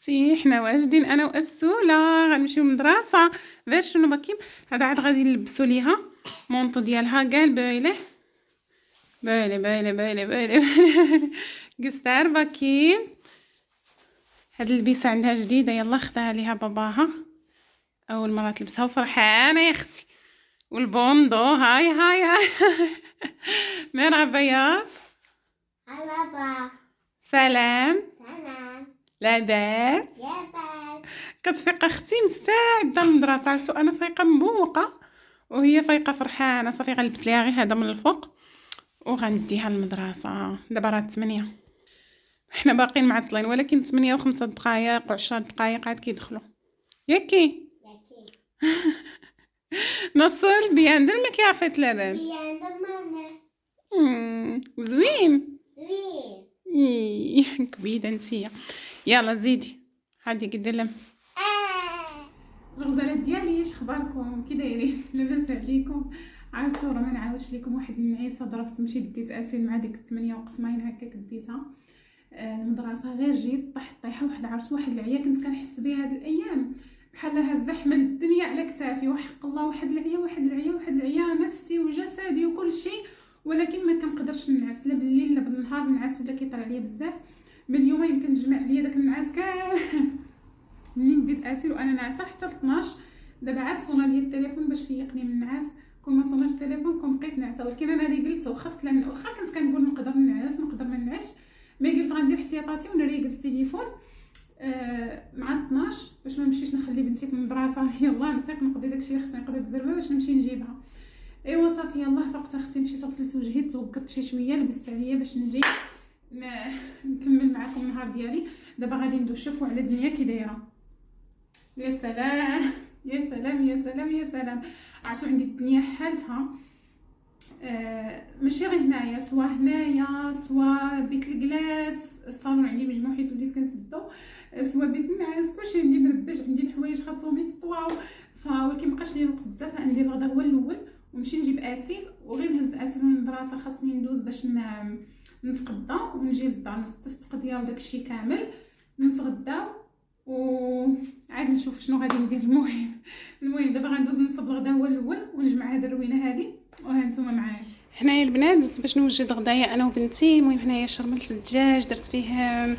اختي حنا واجدين انا واسوله غنمشيو للمدرسه. غير شنو باكيم هذا عاد غادي نلبسوا ليها مونطو ديالها كاع بايله بايله بايله بايله بايله قصار باكيم. هاد اللبسه عندها جديده يلا خداها ليها باباها اول مره تلبسها وفرحانه يا اختي. والبوندو هاي هاي هاي مرحبا يا مرحبا. سلام سلام. لاباس لاباس. كتفيق اختي مستعده للمدرسه. عرفتو انا فايقه مبوقه وهي فايقه فرحانه. صافي غنلبس ليها غير هذا من الفوق وغنديها للمدرسه. دابا راه 8 حنا باقيين معطلين ولكن 8 و5 دقائق و10 دقائق عاد كيدخلوا ياكي. ياكي. نصل بيان درنا كيعفيت لاباس بيان دمانة. زوين زوين. كبيده نتيا. يلا زيدي هادي قدلم الغزالات ديالي. اش اخباركم كي دايرين؟ لاباس عليكم؟ عرفتوا راه ما نعاودش لكم واحد النعيسه ضربت مشيت ديت اسيل مع ديك 8 وقسمين هكاك ديتها المدرسه. غير جيت طحت طيحه واحده. عرفتوا واحد العيا كنت كنحس بها هاد الايام بحال هزه حمل الدنيا على كتافي. وحق الله واحد العيا نفسي وجسدي وكل شيء. ولكن ما كنقدرش ننعس لا بالليل لا بالنهار. نعس ولا كيطلع عليا بزاف. من يومين يمكن نجمع عليا داك النعاس كامل منين بديت اسير وانا ناعسه حتى 12. دابا عاد صونا ليا التليفون باش فيقني من النعاس. كون ما صوناش التليفون كون بقيت ناعسه. ولكن انا اللي قلت وخفت لان واخا كنت كنقول نقدر نعس نقدر ما نعش مي قلت غندير احتياطاتي ونريق التليفون مع 12 باش ما نمشيش نخلي بنتي في المدرسه. يلا نفيق نقضي داكشي اللي خصني نقضي بالزربه باش نمشي نجيبها. ايوا صافي يلاه فقت اختي مشيت غسلت وجهي توقفت شي شويه لبست عليا باش نجي نكمل معكم النهار ديالي. دابا غادي ندوز نشوفوا على الدنيا كي دايره. يا سلام يا سلام يا سلام يا سلام. عرفتوا عندي الدنيا حالتها ماشي غير هنايا سوا هنايا سوا بيت الكلاس. الصالون عندي مجموع حيت وليت كنسدو سوا بيت النعاس كلشي عندي مربج. عندي الحوايج خاصهم يتطواو ولكن مابقاش ليا الوقت بزاف. غندير الغدا هو الاول ونمشي نجيب اسيل وغير نهز اسيل من المدرسه. خاصني ندوز باش نتغدى ونجي للدار نستف تقضيه وداكشي كامل نتغداو وعاد نشوف شنو غادي ندير. المهم دابا غندوز نصب الغدا هو الاول ونجمع هاد الروينه هادي وها نتوما معايا. هنايا البنات درت باش نوجد غدايا انا وبنتي. المهم هنايا شرملت الدجاج درت فيه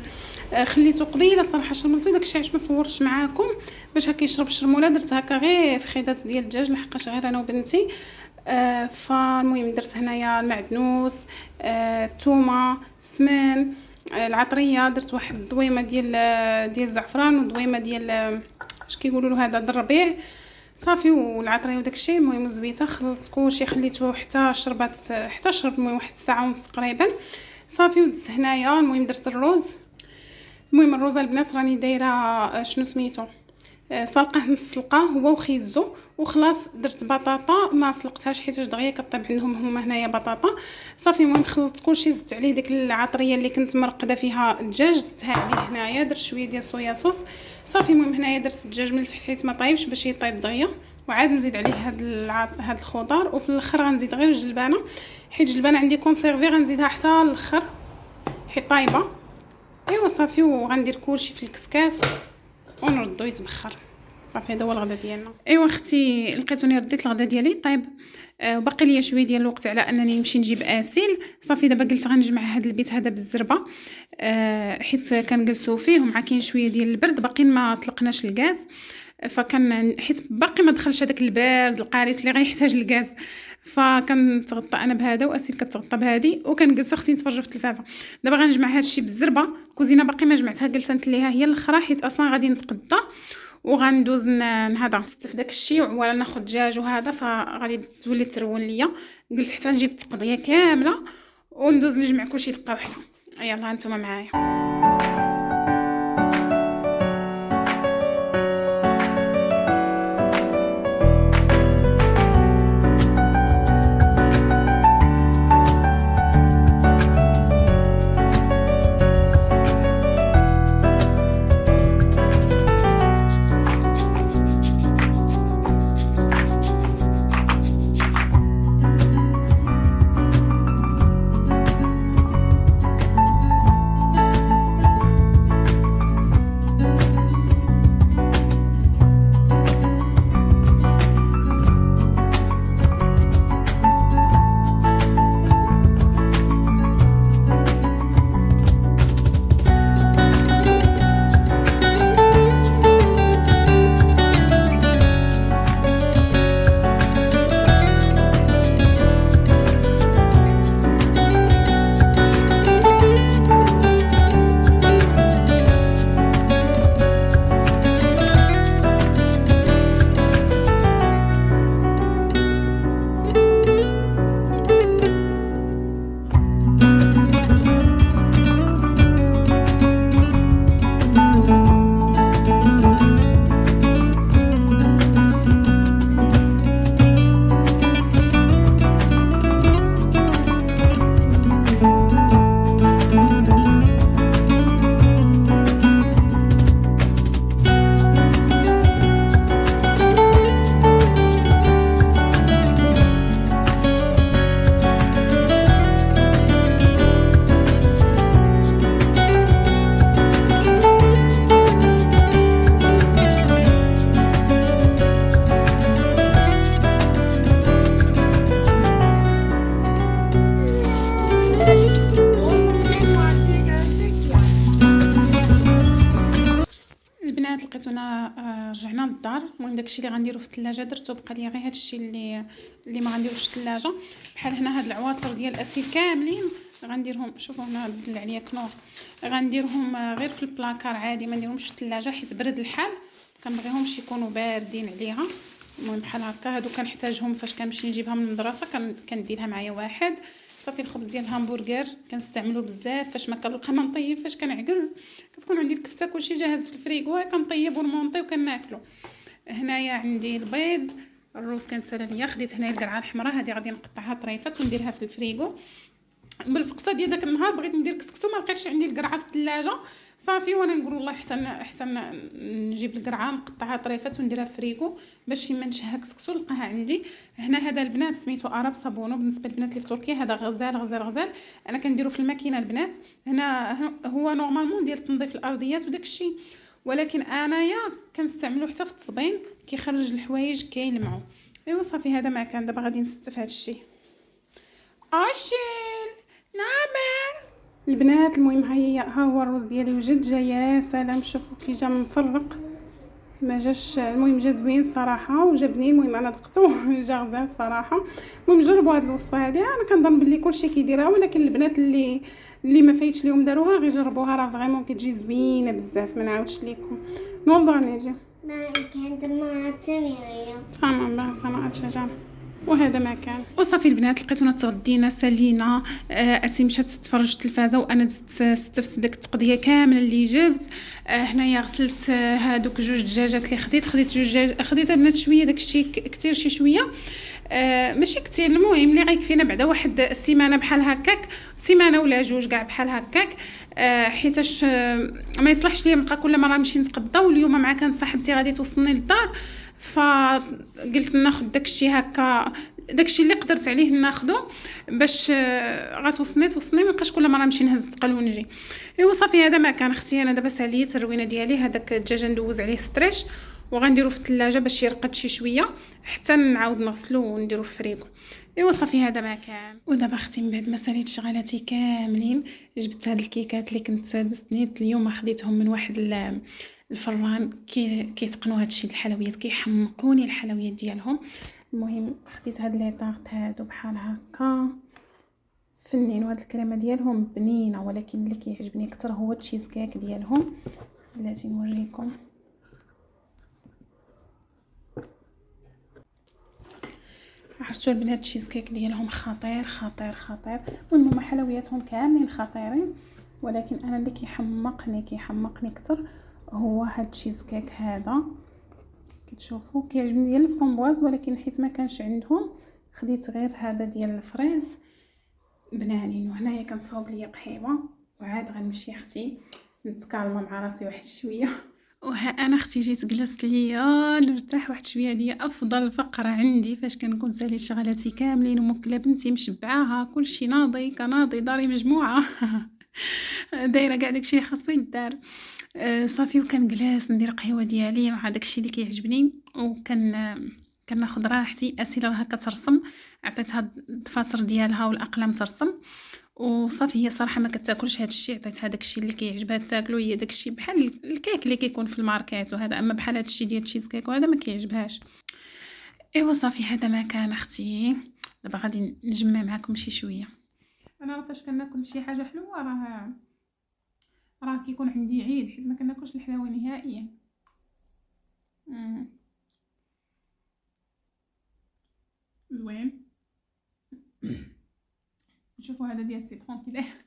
خليته قبيله صراحه شرملته داكشي علاش ما صورتش معاكم باش هكا يشرب الشرموله. درت هكا غير في خيدات ديال الدجاج لحقاش غير انا وبنتي. فالمهم درت هنايا المعدنوس الثومه السمن العطريه. درت واحد الضويمه ديال الزعفران ودويمه ديال اش كيقولوا له هذا الربيع صافي والعطريه وداكشي. المهم زويته خلطت كلشي خليته حتى شرب المهم واحد ساعه ونص تقريبا صافي. ودزت هنايا المهم درت الرز. المهم الرز البنات راني دايره شنو سميتو سلقه نص سلقه هو وخيزو وخلاص. درت بطاطا ما سلقتهاش حيت دغيا كطيب عندهم هما هنايا بطاطا صافي. المهم خلطت كلشي زدت عليه ديك العطريه اللي كنت مرقده فيها الدجاج زدتها عليه هنايا. درت شويه ديال الصويا صوص صافي. المهم هنايا درت الدجاج من تحت حيت ما طايبش باش يطيب دغيا وعاد نزيد عليه هاد الخضار. وفي الاخر غنزيد غير الجلبانه حيت الجلبانه عندي كونسيرفي غنزيدها حتى الاخر حيت طايبه. ايوا صافي وغندير كلشي في الكسكاس ونردو يتبخر صافي. هذا هو الغدا ديالنا. ايوا اختي لقيتوني رديت الغدا ديالي طيب وباقي ليا شويه ديال الوقت على انني نمشي نجيب اسيل صافي. دابا قلت غنجمع هذا البيت هذا بالزربه حيت كنجلسوا فيه ومع كاين شويه ديال البرد باقيين ما طلقناش الغاز. فكان حيت باقي ما دخلش هذاك البرد القارس اللي غيحتاج الغاز. فكنتغطى انا بهذا واسيل كتغطى بهذه وكنجلسوا اختي نتفرجوا في التلفازه. دابا غنجمع هذا الشيء بالزربه. الكوزينه باقي ما جمعتها قلت نتليها هي الاخرى حيت اصلا غادي نتقدى وغندوز هذا نستف داك الشيء ولا ناخذ دجاج وهذا فغادي تولي ترون ليا. قلت حتى نجيب التقضيه كامله وندوز نجمع كلشي دقه واحده. يلا نتوما معايا. لقيتونا رجعنا للدار. المهم داكشي اللي غنديرو في الثلاجه درتو، بقى لي غير هادشي اللي ما غنديروش في الثلاجه. بحال هنا هاد العواصر ديال الاسيل كاملين غنديرهم، شوفوا هنا نزل عليا كنور، غنديرهم غير في البلاكار عادي، ما نديرهمش في الثلاجه حيت برد الحال، كنبغيهمش يكونوا باردين عليها. المهم بحال هكا هادو كنحتاجهم فاش كنمشي نجيبها من المدرسه، كنديرها معايا واحد. صافي الخبز ديال الهامبرغر كنستعملو بزاف فاش ما كنلقى ما نطيب، فاش كنعكز كتكون عندي الكفته كلشي جاهز في الفريغو، كنطيب ونمونطي وكناكلو. هنايا عندي البيض، الروز كنسالى ليا، خديت هنايا القرعه الحمراء هذه غادي نقطعها طريفات ونديرها في الفريغو. بالفقصه ديال داك النهار بغيت ندير كسكسو، ما لقيتش عندي القرعه في الثلاجه، صافي وانا نقول والله حتى نجيب القرعه نقطعها طريفات ونديرها في الفريغو باش فيما نشهى كسكسو نلقاها عندي. هنا هذا البنات سميتو اراب صابونو، بالنسبه للبنات اللي في تركيا هذا غزال. انا كنديرو في الماكينه البنات. هنا هو نورمالمون ديال تنظيف الارضيات وداك الشيء، ولكن انايا كنستعملو حتى في التصبين، كيخرج الحوايج كيلمعوا. ايوا صافي هذا ما كان. دابا غادي نستف هذا الشيء. اشيل نعم البنات. المهم ها هو الروز ديالي وجد جايه سلام. شوفوا كي جا مفرق ما جاش، المهم جا زوين صراحه وجا بنين. المهم انا دقتو جا غزال صراحه. المهم جربوا هذه الوصفه هذه، انا كنظن بلي كلشي كيديرها، ولكن البنات اللي ما فايتش ليهم داروها غير جربوها، راه فريمون كتجي زوينه بزاف. ما نعاودش لكم نوضوا نيجي ما كانت ما تميم. تمام بقى صنعت شجره. وهذا ما كان. وصافي البنات لقيتونا تغدينا سالينا. اسي مشات تتفرج التلفازه وانا استفت داك التقضيه كامله اللي جبت. هنايا غسلت هادوك جوج دجاجات اللي خديت جوج دجاج، خديتها بنات شويه داكشي كثير شي شويه، ماشي كثير، المهم اللي غيكفينا بعدا واحد السيمانه بحال هكاك، سيمانه ولا جوج كاع بحال هكاك. حيتاش ما يصلحش ليا نبقى كل مره نمشي نتقضى. واليوم مع كانت صاحبتي غادي توصلني للدار، فقلت ناخذ داكشي هكا، داكشي اللي قدرت عليه ناخذه باش غتوصلني ما نبقاش كل مره نمشي نهز الثقل ونجي. ايوا صافي هذا ما كان اختي. انا دابا ساليت الروينه ديالي، هذاك الدجاج ندوز عليه ستريش وغنديرو في الثلاجه باش يرقد شي شويه حتى نعاود نغسلو ونديرو في الفريغو. ايوا صافي هذا ما كان. ودابا اختي من بعد ما ساليت شغالاتي كاملين جبت هاد الكيكات اللي كنت دزت نيت اليوم، خديتهم من واحد الفران كيتقنوا هادشي الحلويات، كيحمقوني الحلويات ديالهم. المهم خديت هاد لي طارت هادو بحال هكا فنين، وهاد الكريمه ديالهم بنينه، ولكن اللي كيعجبني اكثر هو التشيز كيك ديالهم. بلاتي نوريكم. عرفتوا البنات التشيز كيك ديالهم خطير خطير خطير. والمهم حلوياتهم كاملين خطيرين، ولكن انا اللي كيحمقني اكثر هو هاد التشيز كيك هذا. كتشوفوا كيعجبني ديال الفرامبواز، ولكن حيت ما كانش عندهم خديت غير هذا ديال الفريز بنانين. وهنايا كنصاوب ليا قهيوه، وعاد غنمشي اختي نتكالما مع راسي واحد شويه. وها انا اختي جيت جلست ليا نرتاح واحد شويه. دي افضل فقره عندي فاش كنكون ساليت شغلاتي كاملين ومكله بنتي مشبعاها كلشي ناضي كناضي داري مجموعه دايره كاع داكشي اللي خاصو يدار. صافي وكنجلس ندير قهوه ديالي مع داكشي اللي كيعجبني، كناخذ راحتي. اسيله راها كترسم، عطيتها الدفاتر ديالها والاقلام ترسم، وصافي هي صراحه ما كتاكلش هذا الشيء، عطيتها داكشي اللي كيعجبها تاكلو، هي داكشي بحال الكيك اللي كيكون في الماركات وهذا، اما بحال هذا الشيء ديال التشيز كيك وهذا ما كيعجبهاش. ايوا صافي هذا ما كان اختي. دابا غادي نجمع معكم شي شويه. انا فاش كناكل شي حاجه حلوه راه كيكون عندي عيد، حيت ما كناكلش الحلاوه نهائيا. زوين. شوفوا هذا ديال السيترون كي داير.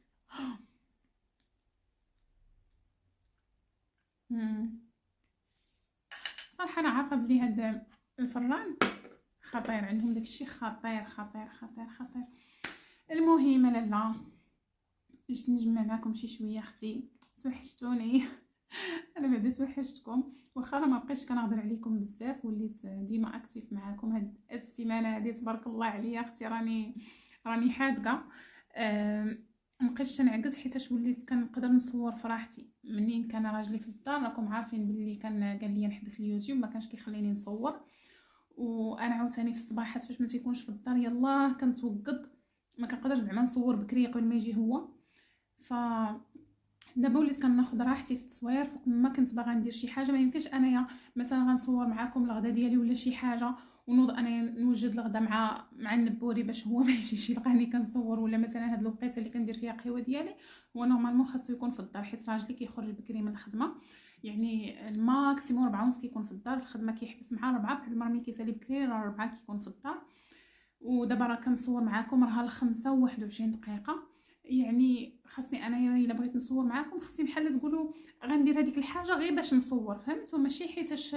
صراحه انا عارفه بلي هذا الفران خطير عندهم، داكشي خطير خطير خطير خطير. المهم لالا جيت نجمع معكم شي شويه اختي، توحشتوني. انا بعدا توحشتكم، واخا ما بقيتش كنهضر عليكم بزاف، وليت ديما اكتيف معكم. هاد السيمانه هذه تبارك الله عليا اختي راني حادقه. مبقيتش نعكز حيتاش وليت كنقدر نصور فرحتي. منين كان راجلي في الدار راكم عارفين باللي كان قال لي نحبس اليوتيوب، ما كانش كيخليني نصور. وانا عاوتاني في الصباحات فاش ما تيكونش في الدار يلاه كنتوقد، ما كنقدرش زعما نصور بكري قبل ما يجي هو. ف دابا وليت كناخذ راحتي في التصوير فوق ما كنت باغا ندير شي حاجه. ما يمكنش انايا مثلا غنصور معكم الغدا ديالي ولا شي حاجه ونوض انايا نوجد الغدا مع النبوري باش هو ما يجيش يلقاني كنصور، ولا مثلا هاد الوقيته اللي كندير فيها قهوه ديالي هو نورمالمون خاصو يكون في الدار، حيت راجلي كيخرج بكري من الخدمه، يعني الماكسيموم 4:30 كيكون في الدار، الخدمه كيحبس مع 4، بعد المره ملي كيسالي بكري راه 4 كيكون في الدار. ودابا راه كنصور معكم راه 5:21 دقيقه، يعني خاصني انايا الا بغيت نصور معكم خاصني بحال تقولوا غندير هذيك الحاجه غير باش نصور، فهمتوا؟ ماشي حيتاش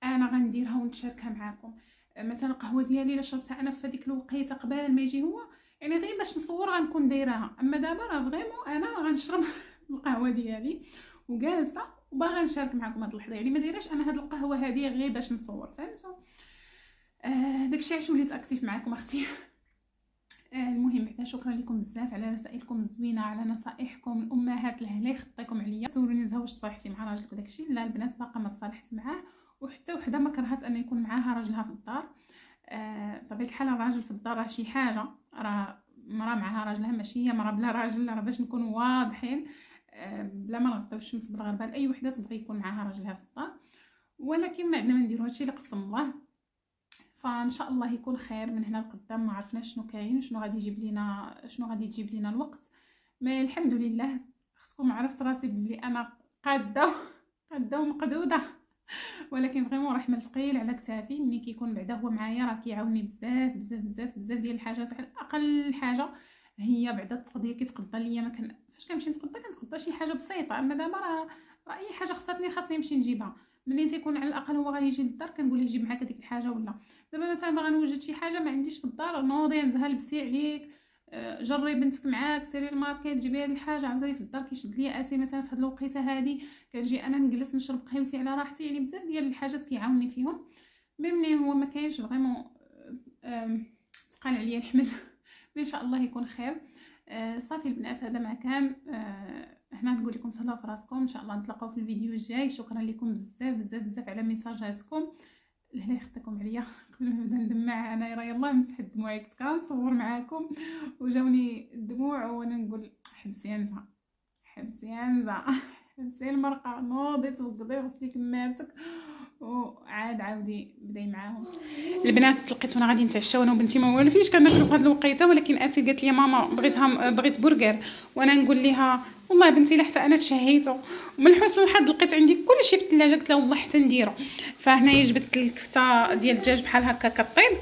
انا غنديرها ونتشاركها معكم. مثلا القهوه ديالي الا شربتها انا في هذيك الوقيته قبل ما يجي هو، يعني غير باش نصور غنكون دايراها. اما دابا راه فريمون انا غنشرب القهوه ديالي وجالسه وباغا نشارك معكم هاد اللحظه، يعني ما دايراش انا هاد القهوه هذه غير باش نصور، فهمتوا؟ داكشي علاش وليت اكتيف معكم اختي. المهم بعدا شكرا لكم بزاف على رسائلكم الزوينه، على نصائحكم الامهات اللي خطيكم عليا. سولوني زهوش صالحتي مع راجلك وداكشي، لا البنات باقا ما تصالحت معاه، وحتى وحده ما كرهت ان يكون معاها راجلها في الدار. طبيعه الحال الراجل في الدار راه شي حاجه، راه مرا معاها راجلها ماشي هي مرا بلا راجل، راه باش نكونوا واضحين بلا ما نغطيو الشمس بالغربال. اي وحده تبغي يكون معاها راجلها في الدار، ولكن ما عندنا ما نديرو هادشي اللي قسم الله. فان شاء الله يكون خير من هنا لقدام، ما عرفناش شنو كاين وشنو غادي يجيب لينا، شنو غادي تجيب لينا الوقت. ما الحمد لله خصكم عرفت راسي بلي انا قاده ومقدوده، ولكن فريمون راه حمل ثقيل على كتافي. ملي كيكون بعدا هو معايا راه كيعاوني بزاف بزاف بزاف بزاف ديال الحاجات. على اقل حاجه هي بعدا التقضيه كيتقضى ليا، ما كان فاش كنمشي كنتقضى شي حاجه بسيطه. اما دابا راه اي حاجه خاصني نمشي نجيبها. ملي تيكون على الاقل هو غادي يجي للدار كنقول ليه جيب معاك هذيك الحاجه، ولا دابا مثلا باغا نوجد شي حاجه ما عنديش في الدار نوضي نزها لبسي عليك، جري بنتك معاك سيري الماركت جيبي لي الحاجه. عاوتاني في الدار كيشد ليا اسي مثلا في هاد الوقيته هادي كنجي انا نجلس نشرب قهوتي على راحتي، يعني بزاف ديال الحاجات كيعاونني فيهم. ملي هو ما كاينش فريمون ثقال عليا الحمل. ان شاء الله يكون خير. صافي البنات هذا ما كان. هنا نقول لكم تهلاو في راسكم، ان شاء الله نتلاقاو في الفيديو الجاي. شكرا لكم بزاف بزاف بزاف على ميساجاتكم. لا يخطيكم عليا قبل ما نبدا ندمع انا راه يلاه مسح الدموع كنت كنصور معاكم وجاوني الدموع وانا نقول حبسي يا نزهه حبسي يا نزهه حبسي المرقه، نوضي توضي وغسلي كمارتك عاودي بداي معاهم. البنات تلقيت وانا غادي نتعشى وانا وبنتي ما والفينش كناكلوا في هذه الوقيته، ولكن اسي قالت لي ماما بغيت برجر، وانا نقول لها والله بنتي لا حتى انا تشهيته. ومن حسن الحظ لقيت عندي كلشي في الثلاجه، قلت لها والله حتى نديرو. فهنايا جبت الكفته ديال الدجاج بحال هكا كطيب،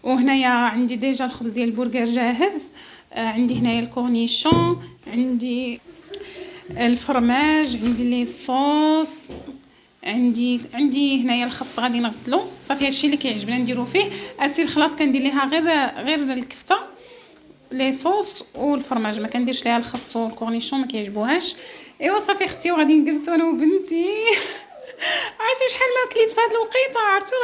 وهنايا عندي ديجا الخبز ديال البرجر جاهز. عندي هنايا الكورنيشون، عندي الفرماج، عندي لي صوص، عندي هنايا الخس غادي نغسلو. صافي هادشي اللي كيعجبنا نديرو فيه. اسير خلاص كندير ليها غير الكفته لي صوص والفرماج، ما كنديرش ليها الخس والكورنيشون ما كيعجبوهاش. ايوا صافي اختي وغادي نجلسوا انا وبنتي. عرفتي شحال ما كليت في هاد الوقيته، عرفتوا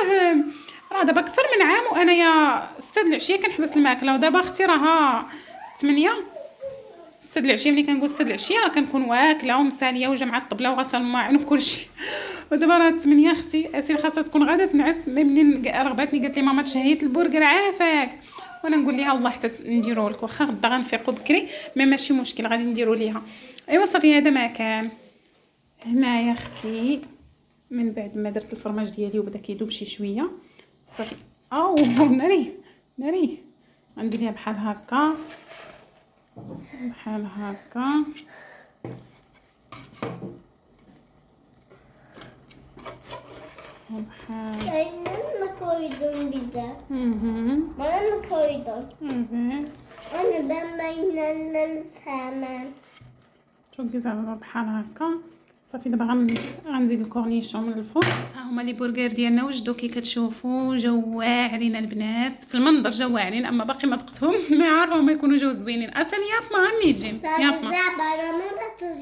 راه دابا اكثر من عام وانايا 6 العشيه كنحبس الماكله، ودابا اختي راها 8 6 العشيه. ملي كنقول 6 العشيه راه كنكون واكله ومساليه وجامعه الطبله وغسل الماعن وكلشي. ودابا راه 8 اختي. اسير خاصها تكون غادا تنعس. منين رغباتني قالت لي ماما تشهيت البرجر عافاك، وانا نقول لها والله حتى نديرو لك واخا غدا غنفيقوا بكري ماشي مشكل غادي نديرو ليها. ايوا صافي هذا ما كان. هنايا اختي من بعد ما درت الفرماج ديالي وبدا كيذوب شي شويه صافي ناري غندير ليها بحال هكا بحال المكرويدون بزاف. ما المكرويدون. أنا بمبين للسامان. شوفي زعما بحال هكا. صافي دابا غنزيد الكورنيشون من الفوق. ها هما لي برجر ديالنا وجدوا كي كتشوفوا جواعرين البنات في المنظر جواعرين، اما باقي ما دقتهم ما عارفه ما يكونوا جاو زوينين. اصلا ياطما غني جيم ياطما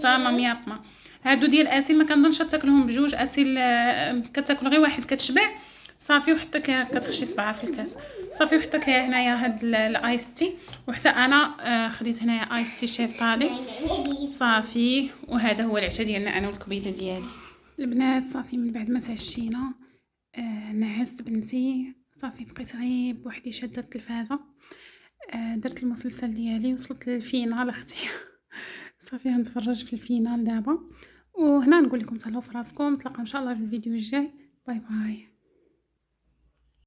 تمام ياطما. هادو ديال اسيل ما كنظنش تاكلهم بجوج. اسيل كتاكل غير واحد كتشبع صافي، وحطيت ليها كتخشي صباعها في الكاس صافي، وحطيت ليها هنايا هاد الايس تي، وحتى انا خديت هنايا ايس تي شيفتالي صافي. وهذا هو العشاء ديالنا انا والكبيده ديالي البنات. صافي من بعد ما تعشينا نعست بنتي صافي، بقيت غير بوحدي شاده التلفازه. درت المسلسل ديالي وصلت للفينال اختي. صافي غنتفرج في الفينال دابا، وهنا نقول لكم تهلاو في راسكم. نتلاقاو ان شاء الله في الفيديو الجاي. باي باي.